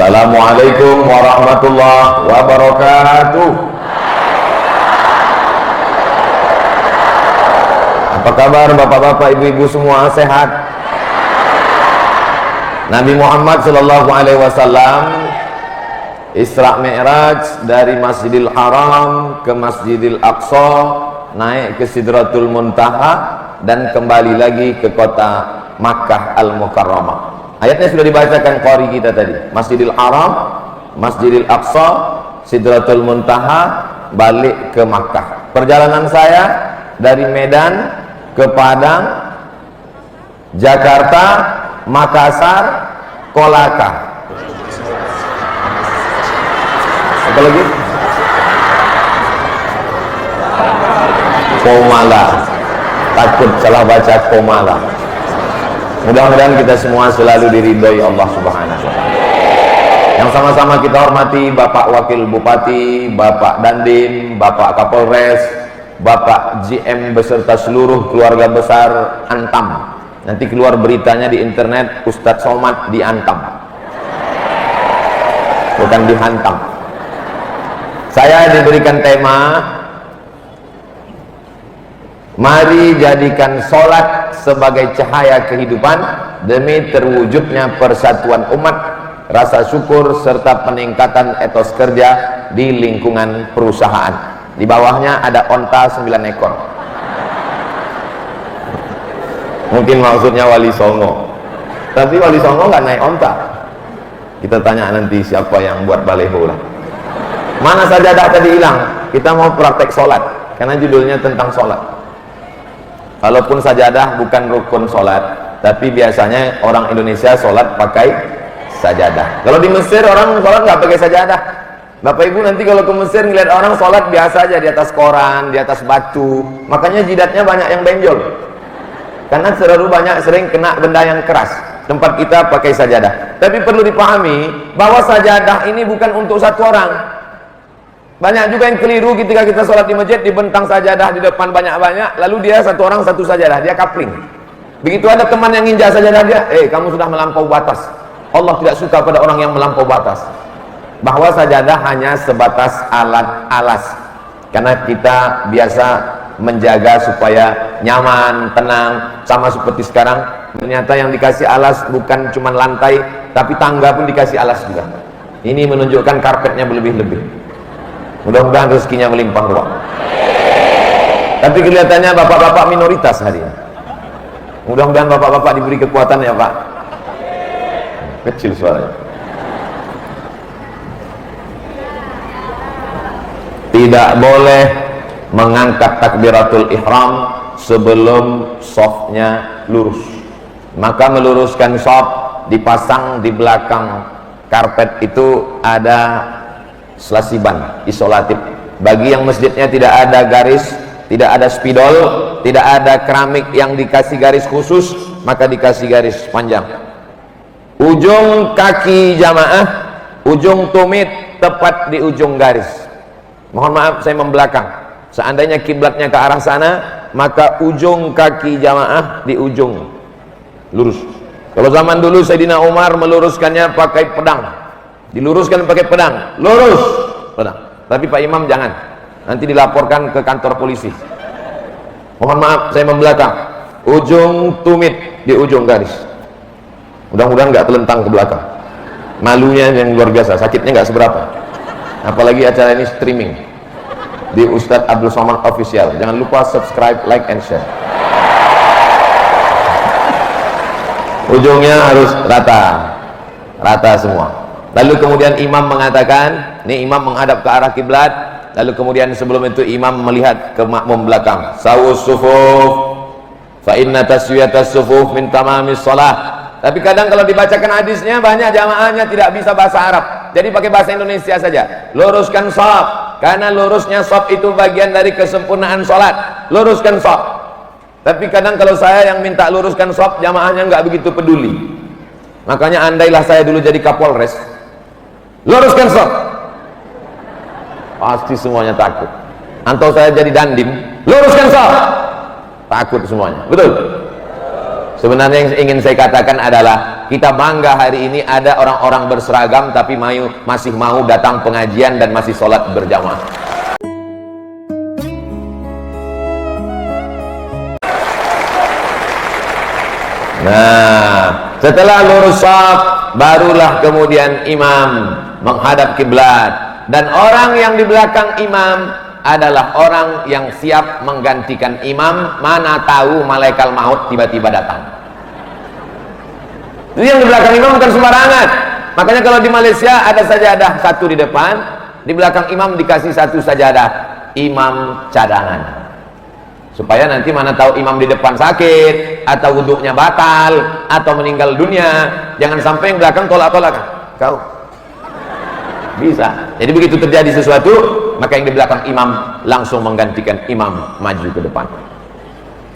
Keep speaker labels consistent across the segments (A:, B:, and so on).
A: Assalamualaikum warahmatullahi wabarakatuh. Apa kabar bapak-bapak, ibu-ibu semua, sehat? Nabi Muhammad sallallahu alaihi wasallam Isra Mi'raj dari Masjidil Haram ke Masjidil Aqsa, naik ke Sidratul Muntaha dan kembali lagi ke kota Makkah Al-Mukarramah. Ayatnya sudah dibacakan qari kita tadi. Masjidil Haram, Masjidil Aqsa, Sidratul Muntaha, balik ke Makkah. Perjalanan saya dari Medan ke Padang, Jakarta, Makassar, Kolaka. Apa lagi? Komala. Takut salah baca Komala. Mudah-mudahan kita semua selalu diridhoi Allah Subhanahu wa taala. Yang sama-sama kita hormati Bapak Wakil Bupati, Bapak Dandim, Bapak Kapolres, Bapak GM beserta seluruh keluarga besar Antam. Nanti keluar beritanya di internet, Ustadz Somad diantam, bukan dihantam. Saya diberikan tema, mari jadikan sholat sebagai cahaya kehidupan demi terwujudnya persatuan umat, rasa syukur serta peningkatan etos kerja di lingkungan perusahaan. Di bawahnya ada onta 9 ekor. Mungkin maksudnya Wali Songo, tapi Wali Songo nggak naik onta. Kita tanya nanti siapa yang buat baleho lah. Mana sajadah tadi hilang? Kita mau praktek sholat karena judulnya tentang sholat. Kalaupun sajadah bukan rukun sholat, tapi biasanya orang Indonesia sholat pakai sajadah. Kalau di Mesir orang sholat nggak pakai sajadah. Bapak Ibu nanti kalau ke Mesir ngeliat orang sholat biasa aja di atas koran, di atas batu. Makanya jidatnya banyak yang benjol. Karena terlalu banyak sering kena benda yang keras. Tempat kita pakai sajadah. Tapi perlu dipahami bahwa sajadah ini bukan untuk satu orang. Banyak juga yang keliru ketika kita sholat di masjid, dibentang sajadah di depan banyak-banyak, lalu dia satu orang satu sajadah, dia kapling. Begitu ada teman yang injak sajadah dia, kamu sudah melampaui batas. Allah tidak suka pada orang yang melampaui batas. Bahwa sajadah hanya sebatas alat alas. Karena kita biasa menjaga supaya nyaman, tenang. Sama seperti sekarang, ternyata yang dikasih alas bukan cuma lantai, tapi tangga pun dikasih alas juga. Ini menunjukkan karpetnya berlebih-lebih. Mudah-mudahan rezekinya melimpah ruah. Tapi kelihatannya bapak-bapak minoritas hari ini. Mudah-mudahan bapak-bapak diberi kekuatan ya Pak. Kecil suaranya. Tidak boleh mengangkat takbiratul ihram sebelum shafnya lurus. Maka meluruskan shaf, dipasang di belakang karpet itu ada selasiban isolatif. Bagi yang masjidnya tidak ada garis, tidak ada spidol, tidak ada keramik yang dikasih garis khusus, maka dikasih garis panjang. Ujung kaki jamaah, ujung tumit tepat di ujung garis. Mohon maaf saya membelakang. Seandainya kiblatnya ke arah sana, maka ujung kaki jamaah di ujung lurus. Kalau zaman dulu Sayyidina Umar meluruskannya pakai pedang. Diluruskan pakai pedang, lurus pedang. Tapi Pak Imam jangan, nanti dilaporkan ke kantor polisi. Mohon maaf saya membelakang. Ujung tumit di ujung garis. Mudah-mudahan nggak telentang ke belakang. Malunya yang luar biasa, sakitnya nggak seberapa. Apalagi acara ini streaming di Ustadz Abdul Somad Official. Jangan lupa subscribe, like, and share. Ujungnya harus rata semua. Lalu kemudian imam mengatakan, ini imam menghadap ke arah kiblat. Lalu kemudian sebelum itu imam melihat ke makmum belakang. Sawus sufuf, fa inna taswiyatas sufuf min tamamis shalah. Tapi kadang kalau dibacakan hadisnya banyak jamaahnya tidak bisa bahasa Arab. Jadi pakai bahasa Indonesia saja. Luruskan shaf, karena lurusnya shaf itu bagian dari kesempurnaan sholat. Luruskan shaf. Tapi kadang kalau saya yang minta luruskan shaf, jamaahnya nggak begitu peduli. Makanya andailah saya dulu jadi Kapolres, luruskan shaf, pasti semuanya takut. Atau saya jadi Dandim, luruskan shaf, takut semuanya. Betul? Sebenarnya yang ingin saya katakan adalah kita bangga hari ini ada orang-orang berseragam tapi masih mau datang pengajian dan masih sholat berjamaah. Nah, setelah lurus shaf barulah kemudian imam menghadap kiblat, dan orang yang di belakang imam adalah orang yang siap menggantikan imam. Mana tahu malaikat maut tiba-tiba datang. Jadi yang di belakang imam bukan sembarangan. Makanya kalau di Malaysia ada sajadah satu di depan, di belakang imam dikasih satu sajadah, imam cadangan. Supaya nanti mana tahu imam di depan sakit, atau wuduknya batal, atau meninggal dunia, jangan sampai yang belakang tolak-tolak. Kau bisa. Jadi begitu terjadi sesuatu, maka yang di belakang imam langsung menggantikan imam maju ke depan.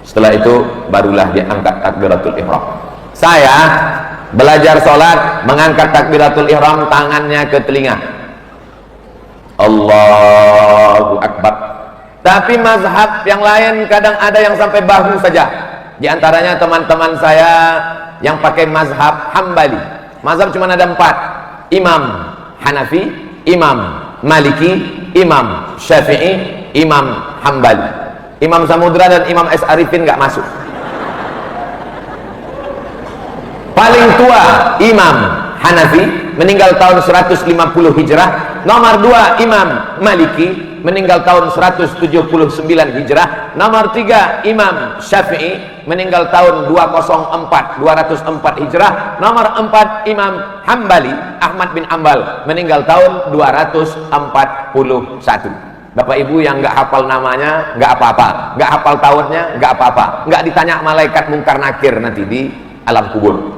A: Setelah itu barulah diangkat takbiratul ihram. Saya belajar sholat mengangkat takbiratul ihram, tangannya ke telinga, Allahu Akbar. Tapi mazhab yang lain kadang ada yang sampai bahu saja. Di antaranya teman-teman saya yang pakai mazhab Hambali. Mazhab cuma ada 4, Imam Hanafi, Imam Maliki, Imam Syafi'i, Imam Hambali. Imam Samudra dan Imam S. Arifin nggak masuk. Paling tua Imam Hanafi, meninggal tahun 150 Hijrah. Nomor 2 Imam Maliki, meninggal tahun 179 Hijrah. Nomor 3 Imam Syafi'i, meninggal tahun 204 Hijrah. Nomor 4 Imam Hambali, Ahmad bin Ambal, meninggal tahun 241. Bapak ibu yang nggak hafal namanya nggak apa-apa, nggak hafal tahunnya nggak apa-apa, nggak ditanya malaikat mungkar nakir nanti di alam kubur.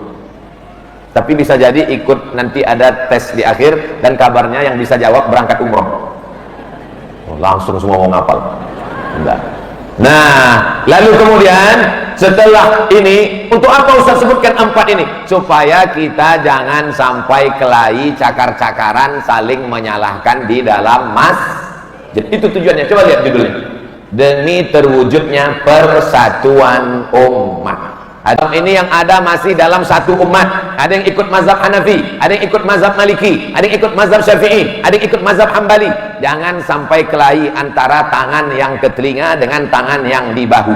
A: Tapi bisa jadi ikut nanti ada tes di akhir, dan kabarnya yang bisa jawab berangkat umroh. Langsung semua mau ngapal. Enggak. Nah, lalu kemudian setelah ini, untuk apa Ustaz sebutkan 4 ini? Supaya kita jangan sampai kelahi cakar-cakaran saling menyalahkan di dalam masjid. Itu tujuannya. Coba lihat judulnya. Demi terwujudnya persatuan umat. Adam ini yang ada masih dalam satu umat. Ada yang ikut mazhab Hanafi, ada yang ikut mazhab Maliki, ada yang ikut mazhab Syafi'i, ada yang ikut mazhab Hambali. Jangan sampai kelahi antara tangan yang ke telinga dengan tangan yang di bahu.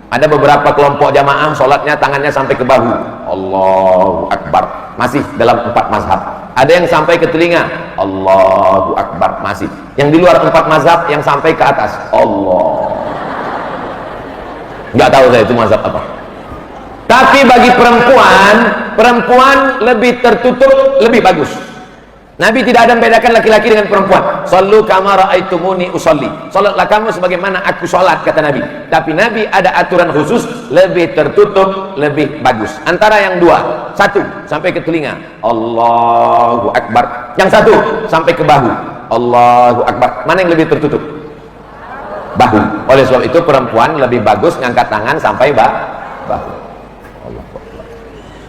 A: Ada beberapa kelompok jamaah sholatnya tangannya sampai ke bahu, Allahu Akbar, masih dalam 4 mazhab. Ada yang sampai ke telinga, Allahu Akbar, masih. Yang di luar 4 mazhab yang sampai ke atas, Allah. Nggak tahu saya itu mazhab apa. Tapi bagi perempuan lebih tertutup, lebih bagus. Nabi tidak ada membedakan laki-laki dengan perempuan. Sallu kama ra'aitumuni usolli. Salatlah kamu sebagaimana aku salat, kata Nabi. Tapi Nabi ada aturan khusus, lebih tertutup, lebih bagus. Antara yang 2, 1 sampai ke telinga, Allahu Akbar. Yang 1 sampai ke bahu, Allahu Akbar. Mana yang lebih tertutup? Bahu. Oleh sebab itu perempuan lebih bagus ngangkat tangan sampai bahu.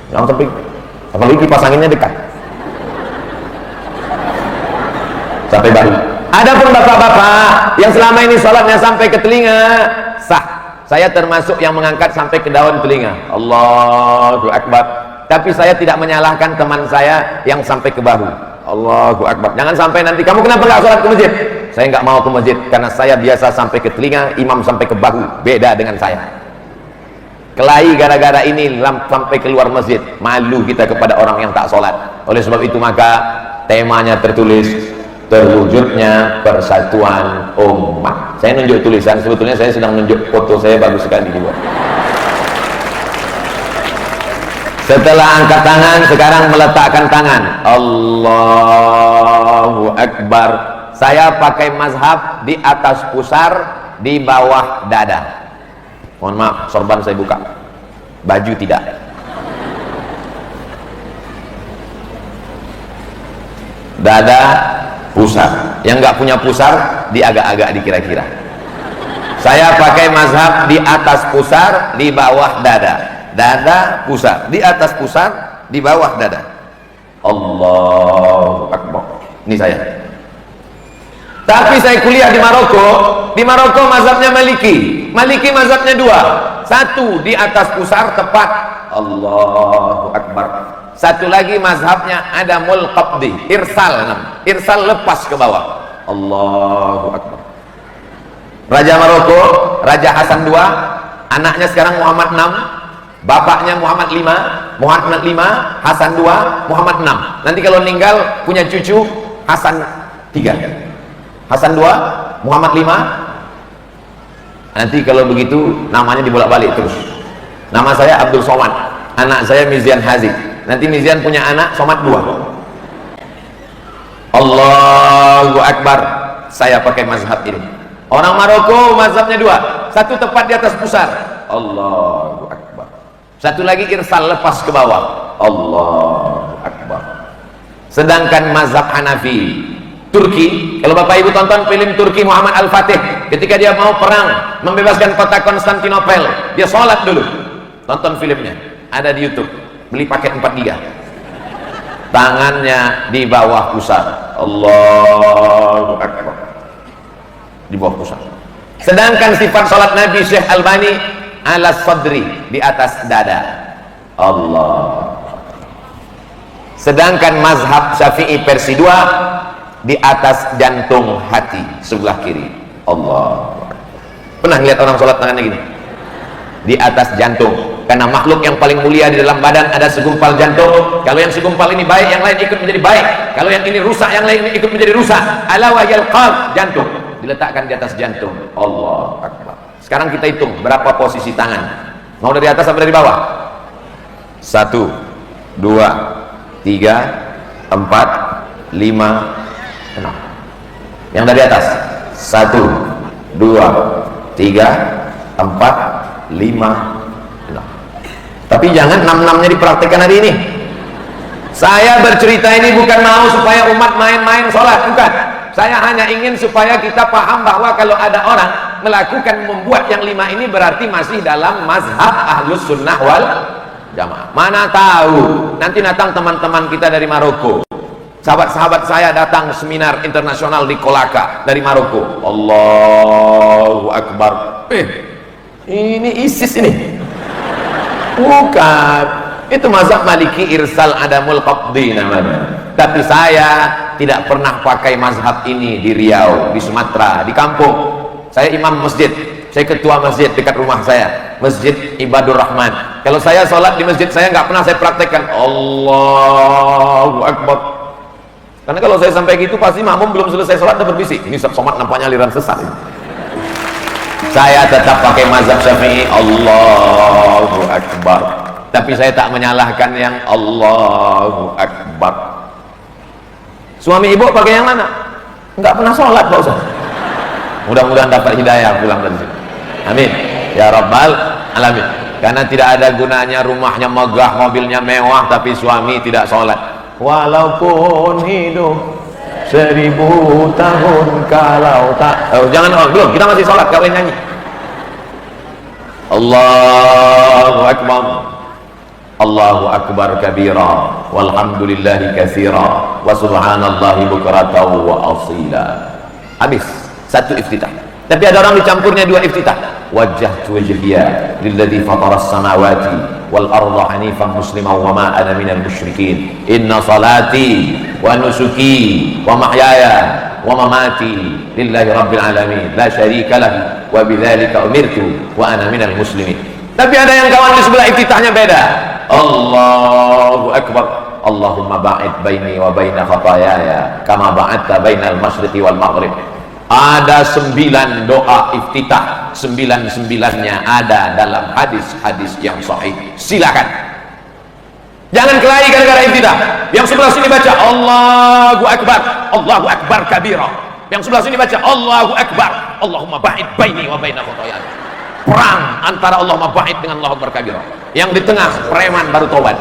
A: Yang sampai, apalagi kipas anginnya dekat sampai bahu. Adapun bapak-bapak yang selama ini sholatnya sampai ke telinga, sah. Saya termasuk yang mengangkat sampai ke daun telinga, Allahu Akbar. Tapi saya tidak menyalahkan teman saya yang sampai ke bahu, Allahu Akbar. Jangan sampai nanti, kamu kenapa nggak sholat ke masjid? Saya nggak mau ke masjid karena saya biasa sampai ke telinga, imam sampai ke bahu, beda dengan saya. Kelahi gara-gara ini sampai keluar masjid, malu kita kepada orang yang tak sholat. Oleh sebab itu maka temanya tertulis terwujudnya persatuan umat. Saya nunjuk tulisan, sebetulnya saya sedang nunjuk foto saya, bagus sekali juga. Setelah angkat tangan, sekarang meletakkan tangan, Allahu Akbar. Saya pakai mazhab di atas pusar, di bawah dada. Mohon maaf, sorban saya buka, baju tidak. Dada, pusar. Yang nggak punya pusar, di agak-agak dikira-kira. Saya pakai mazhab di atas pusar, di bawah dada. Dada, pusar. Di atas pusar, di bawah dada. Allahu Akbar. Ini saya. Tapi saya kuliah di Maroko. Di Maroko mazhabnya Maliki. Maliki mazhabnya 2. 1 di atas pusar tepat Allahu Akbar. Satu lagi mazhabnya ada mulqabdi, irsal lepas ke bawah, Allahu Akbar. Raja Maroko, Raja Hasan II, anaknya sekarang Muhammad VI, bapaknya Muhammad V, Hasan II, Muhammad VI. Nanti kalau meninggal punya cucu Hasan III, Hasan II, Muhammad V. Nanti kalau begitu namanya dibolak-balik terus. Nama saya Abdul Somad, anak saya Mizian Haziq. Nanti Mizian punya anak Somad II. Allahu Akbar. Saya pakai mazhab ini. Orang Maroko mazhabnya dua, satu tepat di atas pusar, Allahu Akbar. Satu lagi irsal lepas ke bawah, Allahu Akbar. Sedangkan mazhab Hanafi Turki, kalau Bapak Ibu tonton film Turki Muhammad Al-Fatih, ketika dia mau perang membebaskan kota Konstantinopel, dia sholat dulu. Tonton filmnya, ada di YouTube, beli paket 4 GB. Tangannya di bawah pusar, Allahu Akbar, di bawah pusat. Sedangkan sifat salat Nabi Syekh Albani ala sadri, di atas dada, Allah. Sedangkan mazhab Syafi'i versi 2 di atas jantung hati sebelah kiri, Allah. Pernah lihat orang salat tangannya gini? Di atas jantung, karena makhluk yang paling mulia di dalam badan ada segumpal jantung. Kalau yang segumpal ini baik, yang lain ikut menjadi baik. Kalau yang ini rusak, yang lain ikut menjadi rusak. Ala wahiyal qalb, jantung diletakkan di atas jantung, Allah Akbar. Sekarang kita hitung berapa posisi tangan. Mau dari atas sampai dari bawah? 1, 2, 3, 4, 5, 6. Yang dari atas 1, 2, 3, 4, 5, 6. Tapi jangan 6-6-nya dipraktikkan hari ini. Saya bercerita ini bukan mau supaya umat main-main sholat, bukan. Saya hanya ingin supaya kita paham bahwa kalau ada orang melakukan membuat yang 5 ini berarti masih dalam mazhab Ahlus Sunnah wal Jamaah. Mana tahu nanti datang teman-teman kita dari Maroko, sahabat-sahabat saya datang seminar internasional di Kolaka dari Maroko, Allahu Akbar. Ini ISIS ini, bukan. Itu mazhab Maliki irsal adamul qabdi namanya. Tapi saya tidak pernah pakai mazhab ini di Riau, di Sumatera, di kampung. Saya imam masjid, saya ketua masjid dekat rumah saya, Masjid Ibadur Rahman. Kalau saya sholat di masjid saya nggak pernah saya praktekkan Allahu Akbar. Karena kalau saya sampai gitu pasti makmum belum selesai sholat udah berbisik. Ini Ustaz Somad nampaknya aliran sesat. Saya tetap pakai mazhab Syafi'i, Allahu Akbar. Tapi saya tak menyalahkan yang Allahu Akbar. Suami ibu pakai yang mana? Enggak pernah sholat Pak Ustaz. Mudah-mudahan dapat hidayah pulang dari sini. Amin ya rabbal alamin. Karena tidak ada gunanya rumahnya megah, mobilnya mewah, tapi suami tidak sholat. Walaupun hidup 1000 tahun kalau tak. Jangan, belum, kita masih sholat, kalian nyanyi. Allahu Akbar. Allahu Akbar kabira walhamdulillahi katsira wa subhanallahi bukratan wa asila. Habis satu iftitah. Tapi ada orang dicampurnya dua iftitah. Wajjahtu wajhiya lilladzi fataras samawati wal arda hanifan musliman wa ma ana minal musyrikin. Inna salati wa nusuki wa mahyaya wa mamati lillahi rabbil alamin la syarika lahu wa bidzalika umirtu wa ana minal muslimin. Tapi ada yang kawan di sebelah iftitahnya beda. Allahu Akbar. Allahumma ba'id baini wa baina khatayaya kama ba'adta bainal masyriqi wal maghrib. Ada 9 doa iftitah, 9-9-nya ada dalam hadis-hadis yang sahih. Silakan. Jangan kelahi gara-gara iftitah. Yang sebelah sini baca Allahu Akbar, Allahu Akbar kabira. Yang sebelah sini baca Allahu Akbar, Allahumma ba'id baini wa baina khatayaya. Perang antara Allahumma ba'id dengan Allahu Akbar kabira. Yang di tengah preman baru tobat.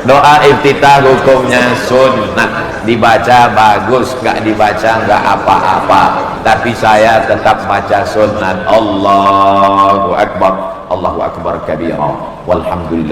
A: Doa iftitah hukumnya sunnah, dibaca bagus, nggak dibaca nggak apa-apa. Tapi saya tetap baca sunnah. Allahu Akbar, Allahu Akbar kabira, walhamdulillah.